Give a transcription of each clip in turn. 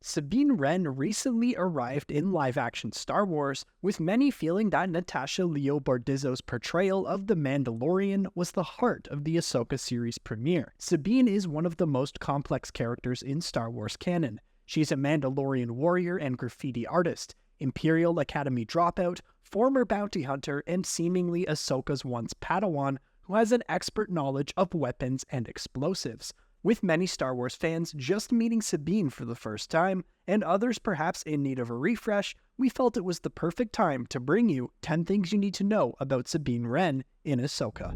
Sabine Wren recently arrived in live-action Star Wars, with many feeling that Natasha Leo Bordizzo's portrayal of the Mandalorian was the heart of the AHSOKA series premiere. Sabine is one of the most complex characters in Star Wars canon. She's a Mandalorian warrior and graffiti artist, Imperial Academy dropout, former bounty hunter, and seemingly Ahsoka's once Padawan who has an expert knowledge of weapons and explosives. With many Star Wars fans just meeting Sabine for the first time, and others perhaps in need of a refresh, we felt it was the perfect time to bring you 10 things you need to know about Sabine Wren in AHSOKA.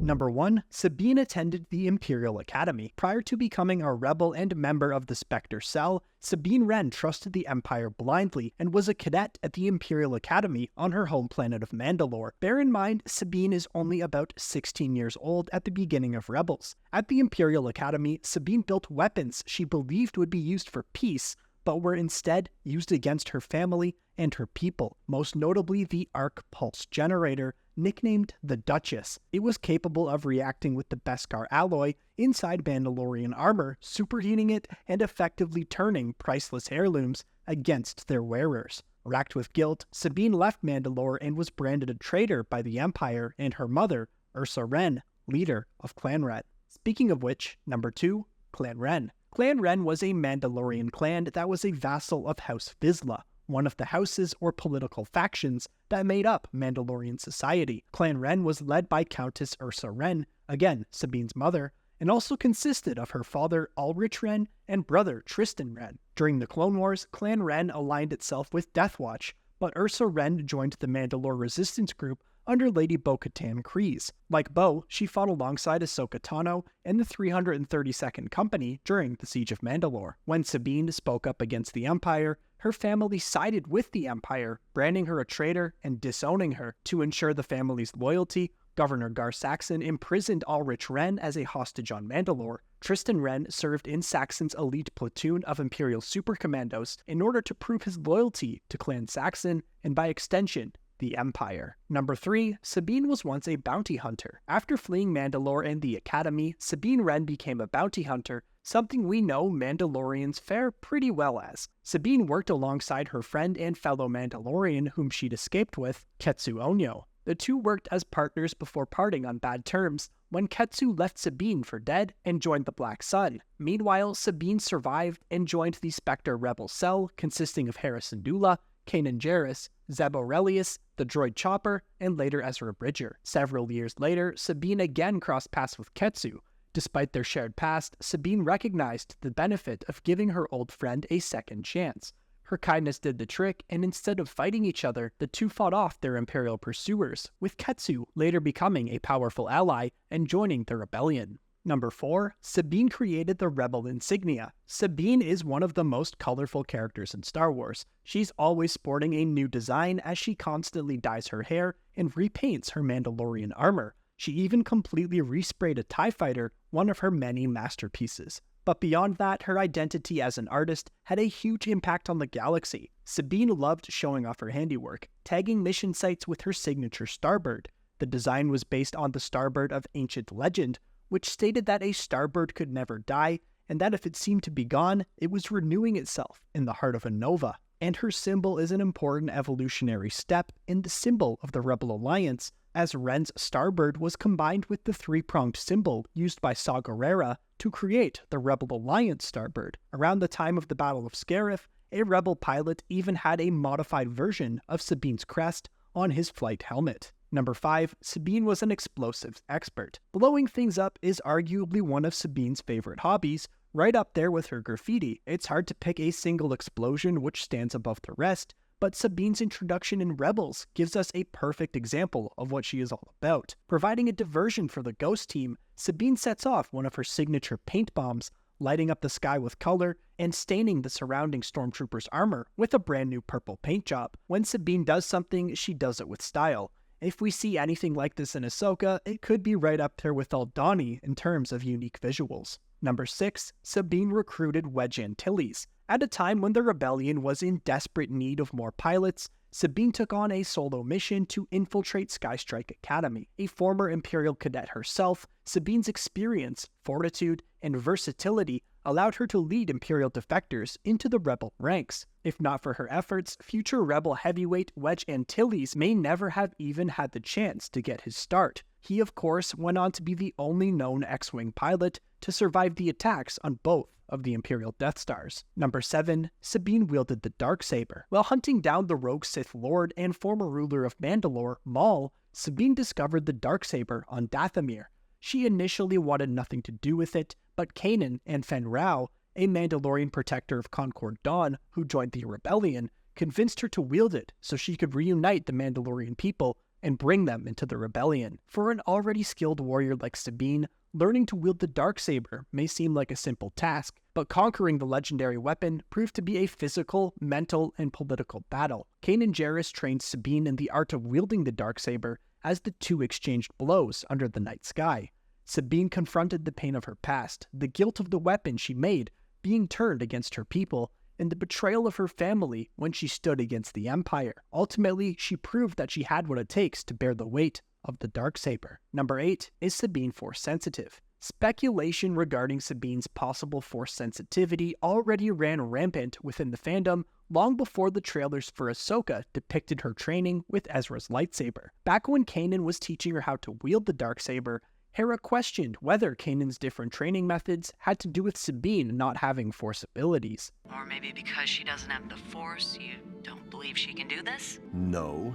Number 1. Sabine attended the Imperial Academy. Prior to becoming a rebel and member of the Spectre Cell, Sabine Wren trusted the Empire blindly and was a cadet at the Imperial Academy on her home planet of Mandalore. Bear in mind, Sabine is only about 16 years old at the beginning of Rebels. At the Imperial Academy, Sabine built weapons she believed would be used for peace, but were instead used against her family and her people, most notably the Arc Pulse Generator, nicknamed the Duchess. It was capable of reacting with the Beskar alloy inside Mandalorian armor, superheating it and effectively turning priceless heirlooms against their wearers. Racked with guilt, Sabine left Mandalore and was branded a traitor by the Empire and her mother, Ursa Wren, leader of Clan Wren. Speaking of which, number 2, Clan Wren. Clan Wren was a Mandalorian clan that was a vassal of House Vizsla, one of the houses or political factions that made up Mandalorian society. Clan Wren was led by Countess Ursa Wren, again Sabine's mother, and also consisted of her father Ulrich Wren and brother Tristan Wren. During the Clone Wars, Clan Wren aligned itself with Death Watch, but Ursa Wren joined the Mandalore resistance group under Lady Bo-Katan Kryze. Like Bo, she fought alongside Ahsoka Tano and the 332nd Company during the Siege of Mandalore. When Sabine spoke up against the Empire, her family sided with the Empire, branding her a traitor and disowning her. To ensure the family's loyalty, Governor Gar Saxon imprisoned Ulrich Wren as a hostage on Mandalore. Tristan Wren served in Saxon's elite platoon of Imperial Supercommandos in order to prove his loyalty to Clan Saxon and, by extension, the Empire. Number 3. Sabine was once a bounty hunter. After fleeing Mandalore and the Academy, Sabine Wren became a bounty hunter, something we know Mandalorians fare pretty well as. Sabine worked alongside her friend and fellow Mandalorian whom she'd escaped with, Ketsu Onyo. The two worked as partners before parting on bad terms when Ketsu left Sabine for dead and joined the Black Sun. Meanwhile, Sabine survived and joined the Spectre Rebel Cell, consisting of Harrison Dula, Kanan Jarrus, Zeb Aurelius, the droid Chopper, and later Ezra Bridger. Several years later, Sabine again crossed paths with Ketsu. Despite their shared past, Sabine recognized the benefit of giving her old friend a second chance. Her kindness did the trick, and instead of fighting each other, the two fought off their Imperial pursuers, with Ketsu later becoming a powerful ally and joining the rebellion. Number 4. Sabine created the Rebel insignia. Sabine is one of the most colorful characters in Star Wars. She's always sporting a new design as she constantly dyes her hair and repaints her Mandalorian armor. She even completely resprayed a TIE fighter, one of her many masterpieces. But beyond that, her identity as an artist had a huge impact on the galaxy. Sabine loved showing off her handiwork, tagging mission sites with her signature starbird. The design was based on the starbird of ancient legend, which stated that a starbird could never die, and that if it seemed to be gone, it was renewing itself in the heart of a nova. And her symbol is an important evolutionary step in the symbol of the Rebel Alliance, as Wren's starbird was combined with the three-pronged symbol used by Saw Gerrera to create the Rebel Alliance starbird. Around the time of the Battle of Scarif, a Rebel pilot even had a modified version of Sabine's crest on his flight helmet. Number 5. Sabine was an explosives expert. Blowing things up is arguably one of Sabine's favorite hobbies, right up there with her graffiti. It's hard to pick a single explosion which stands above the rest, but Sabine's introduction in Rebels gives us a perfect example of what she is all about. Providing a diversion for the Ghost team, Sabine sets off one of her signature paint bombs, lighting up the sky with color and staining the surrounding stormtroopers' armor with a brand new purple paint job. When Sabine does something, she does it with style. If we see anything like this in AHSOKA, it could be right up there with Aldani in terms of unique visuals. Number 6. Sabine recruited Wedge Antilles. At a time when the rebellion was in desperate need of more pilots, Sabine took on a solo mission to infiltrate Skystrike Academy. A former Imperial cadet herself, Sabine's experience, fortitude, and versatility allowed her to lead Imperial defectors into the rebel ranks. If not for her efforts, future rebel heavyweight Wedge Antilles may never have even had the chance to get his start. He, of course, went on to be the only known X-Wing pilot to survive the attacks on both of the Imperial Death Stars. Number 7. Sabine wielded the Darksaber. While hunting down the rogue Sith Lord and former ruler of Mandalore, Maul, Sabine discovered the Darksaber on Dathomir. She initially wanted nothing to do with it, but Kanan and Fen Rao, a Mandalorian protector of Concord Dawn who joined the rebellion, convinced her to wield it so she could reunite the Mandalorian people and bring them into the rebellion. For an already skilled warrior like Sabine, learning to wield the Darksaber may seem like a simple task, but conquering the legendary weapon proved to be a physical, mental, and political battle. Kanan Jarrus trained Sabine in the art of wielding the Darksaber as the two exchanged blows under the night sky. Sabine confronted the pain of her past, the guilt of the weapon she made being turned against her people, and the betrayal of her family when she stood against the Empire. Ultimately, she proved that she had what it takes to bear the weight of the Darksaber. Number 8. Is Sabine Force sensitive? Speculation regarding Sabine's possible Force sensitivity already ran rampant within the fandom long before the trailers for AHSOKA depicted her training with Ezra's lightsaber. Back when Kanan was teaching her how to wield the Darksaber, Hera questioned whether Kanan's different training methods had to do with Sabine not having Force abilities. Or maybe because she doesn't have the Force, you don't believe she can do this? No.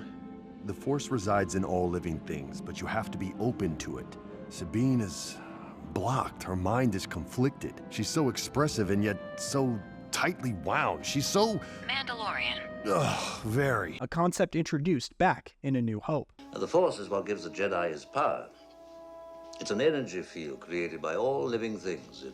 The Force resides in all living things, but you have to be open to it. Sabine is blocked. Her mind is conflicted. She's so expressive and yet so tightly wound. She's so... Mandalorian. Ugh, very. A concept introduced back in A New Hope. The Force is what gives the Jedi his power. It's an energy field created by all living things. It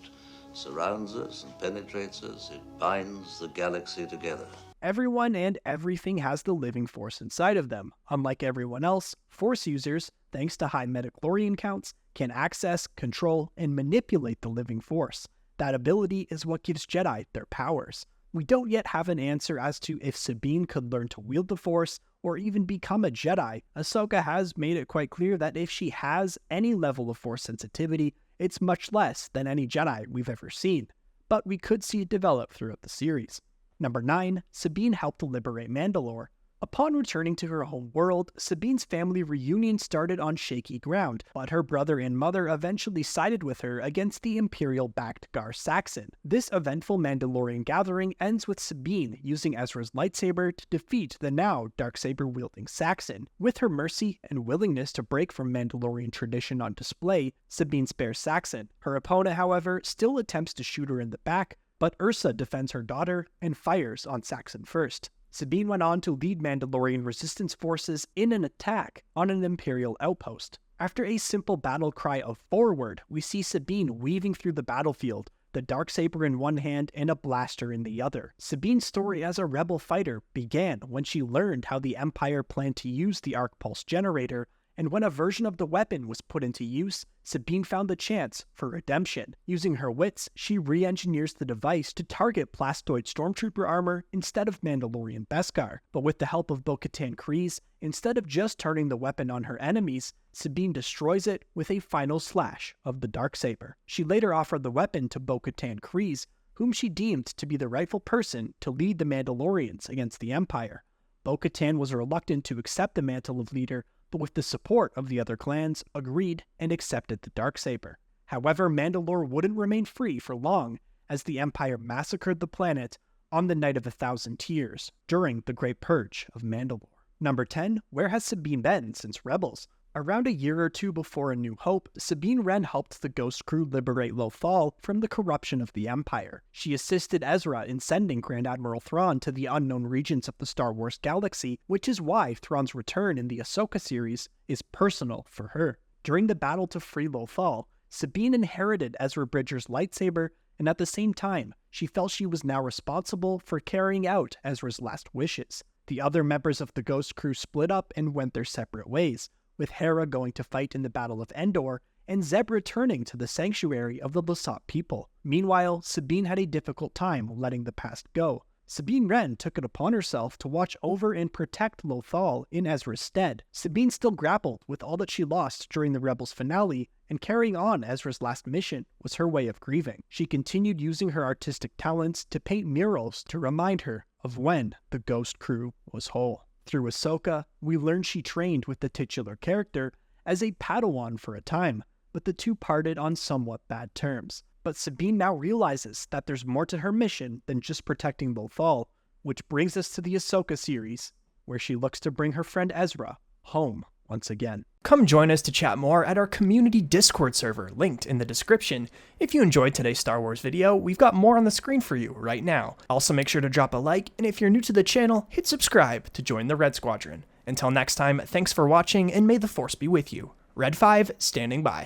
surrounds us and penetrates us. It binds the galaxy together. Everyone and everything has the living Force inside of them. Unlike everyone else, Force users, thanks to high midichlorian counts, can access, control, and manipulate the living Force. That ability is what gives Jedi their powers. We don't yet have an answer as to if Sabine could learn to wield the Force or even become a Jedi. AHSOKA has made it quite clear that if she has any level of Force sensitivity, it's much less than any Jedi we've ever seen. But we could see it develop throughout the series. Number 9. Sabine helped to liberate Mandalore. Upon returning to her home world, Sabine's family reunion started on shaky ground, but her brother and mother eventually sided with her against the Imperial-backed Gar Saxon. This eventful Mandalorian gathering ends with Sabine using Ezra's lightsaber to defeat the now Darksaber-wielding Saxon. With her mercy and willingness to break from Mandalorian tradition on display, Sabine spares Saxon. Her opponent, however, still attempts to shoot her in the back, but Ursa defends her daughter and fires on Saxon first. Sabine went on to lead Mandalorian resistance forces in an attack on an Imperial outpost. After a simple battle cry of "Forward," we see Sabine weaving through the battlefield, the Darksaber in one hand and a blaster in the other. Sabine's story as a rebel fighter began when she learned how the Empire planned to use the Arc Pulse generator, and when a version of the weapon was put into use, Sabine found the chance for redemption. Using her wits, she re-engineers the device to target plastoid stormtrooper armor instead of Mandalorian Beskar. But with the help of Bo-Katan Kryze, instead of just turning the weapon on her enemies, Sabine destroys it with a final slash of the Darksaber. She later offered the weapon to Bo-Katan Kryze, whom she deemed to be the rightful person to lead the Mandalorians against the Empire. Bo-Katan was reluctant to accept the mantle of leader, but with the support of the other clans, agreed and accepted the Darksaber. However, Mandalore wouldn't remain free for long, as the Empire massacred the planet on the Night of 1,000 Tears during the Great Purge of Mandalore. Number 10. Where has Sabine been since Rebels? Around a year or two before A New Hope, Sabine Wren helped the Ghost Crew liberate Lothal from the corruption of the Empire. She assisted Ezra in sending Grand Admiral Thrawn to the unknown regions of the Star Wars galaxy, which is why Thrawn's return in the AHSOKA series is personal for her. During the battle to free Lothal, Sabine inherited Ezra Bridger's lightsaber, and at the same time, she felt she was now responsible for carrying out Ezra's last wishes. The other members of the Ghost Crew split up and went their separate ways, with Hera going to fight in the Battle of Endor, and Zeb returning to the sanctuary of the Lasat people. Meanwhile, Sabine had a difficult time letting the past go. Sabine Wren took it upon herself to watch over and protect Lothal in Ezra's stead. Sabine still grappled with all that she lost during the Rebels' finale, and carrying on Ezra's last mission was her way of grieving. She continued using her artistic talents to paint murals to remind her of when the Ghost Crew was whole. Through AHSOKA, we learned she trained with the titular character as a Padawan for a time, but the two parted on somewhat bad terms. But Sabine now realizes that there's more to her mission than just protecting Lothal, which brings us to the AHSOKA series, where she looks to bring her friend Ezra home once again. Come join us to chat more at our community Discord server, linked in the description. If you enjoyed today's Star Wars video, we've got more on the screen for you right now. Also make sure to drop a like, and if you're new to the channel, hit subscribe to join the Red Squadron. Until next time, thanks for watching, and may the Force be with you. Red 5, standing by.